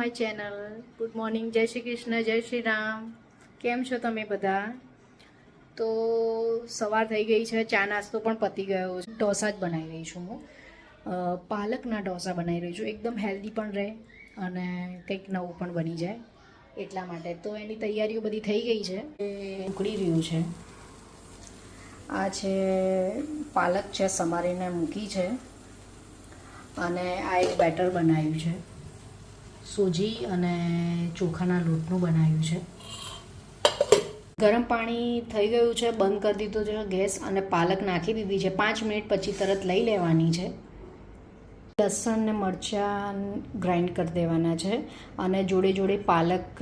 My channel. Good morning, જય શ્રી કૃષ્ણ, જય શ્રી રામ. કેમ છો તમે બધા? તો સવાર થઈ ગઈ છે, ચા નાસ્તો પણ પતી ગયો છે. ઢોસા જ બનાવી રહી છું હું. પાલકના ઢોસા બનાવી રહી છું. એકદમ હેલ્ધી પણ રહે અને કંઈક નવું પણ બની જાય એટલા માટે. તો એની તૈયારીઓ બધી થઈ ગઈ છે. એ ઉકળી રહ્યું છે. આ છે પાલક છે, સમારીને મૂકી છે. અને આ એક બેટર બનાવ્યું છે, સોજી અને ચોખાના લોટનું બનાવ્યું છે. ગરમ પાણી થઈ ગયું છે, બંધ કરી દીધું છે ગેસ અને પાલક નાખી દીધી છે. 5 મિનિટ પછી તરત લઈ લેવાની છે. લસણ ને મરચાં ગ્રાઇન્ડ કરી દેવાના છે અને જોડે જોડે પાલક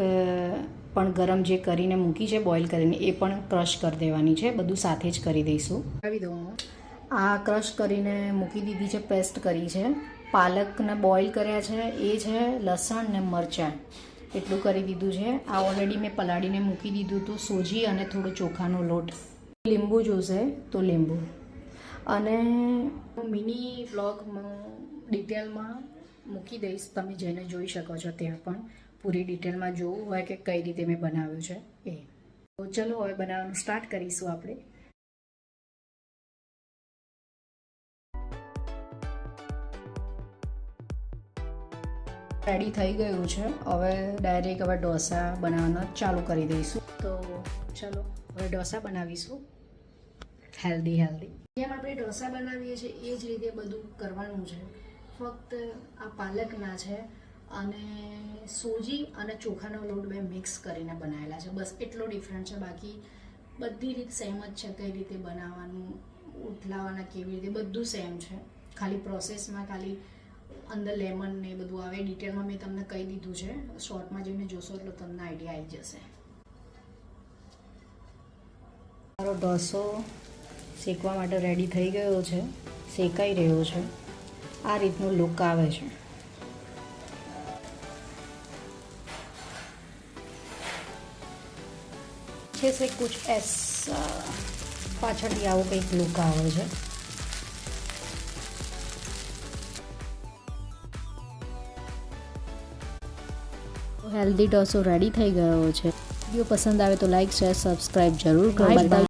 પણ ગરમ જે કરીને મૂકી છે બોઇલ કરીને એ પણ ક્રશ કરી દેવાની છે. બધું સાથે જ કરી દઈશું. આવી દઉં આ ક્રશ કરીને મૂકી દીધી છે, પેસ્ટ કરી છે. પાલકને બોઇલ કર્યા છે એ છે, લસણ ને મરચાં એટલું કરી દીધું છે. આ ઓલરેડી મેં પલાળીને મૂકી દીધું હતું. સોજી અને થોડો ચોખાનો લોટ. લીંબુ જોશે તો લીંબુ. અને મિની વ્લોગ ડિટેલમાં મૂકી દઈશ, તમે જઈને જોઈ શકો છો. ત્યાં પણ પૂરી ડિટેલમાં જોવું હોય કે કઈ રીતે મેં બનાવ્યું છે એ. તો ચલો હવે બનાવવાનું સ્ટાર્ટ કરીશું આપણે. રેડી થઈ ગયું છે. હવે ડાયરેક્ટ હવે ઢોસા બનાવવાના ચાલુ કરી દઈશું. તો ચલો હવે ઢોસા બનાવીશું. હેલ્ધી જેમ આપણે ઢોસા બનાવીએ છીએ એ જ રીતે બધું કરવાનું છે. ફક્ત આ પાલકના છે અને સોજી અને ચોખાનો લોટ બે મિક્સ કરીને બનાવેલા છે. બસ એટલો ડિફરન્ટ છે. બાકી બધી રીત સેમ જ છે. કઈ રીતે બનાવવાનું, ઉથલાવાના કેવી રીતે, બધું સેમ છે. ખાલી પ્રોસેસમાં ખાલી અંદર લેમન ને બધું આવે. ડિટેલમાં મેં તમને કહી દીધું છે. શોર્ટમાં જઈને જોશો એટલે તમને આઈડિયા આવી જશે. મારો ઢોસો શેકવા માટે રેડી થઈ ગયો છે, શેકાઈ રહ્યો છે. આ રીતનું લુક આવે છે. છે કુછ એસા પાછળથી આવું કંઈક લુક આવે છે. હેલ્ધી ઢોસો રેડી થઈ ગયો છે. વિડીયો પસંદ આવે તો લાઈક, શેર, સબસ્ક્રાઈબ જરૂર કરો.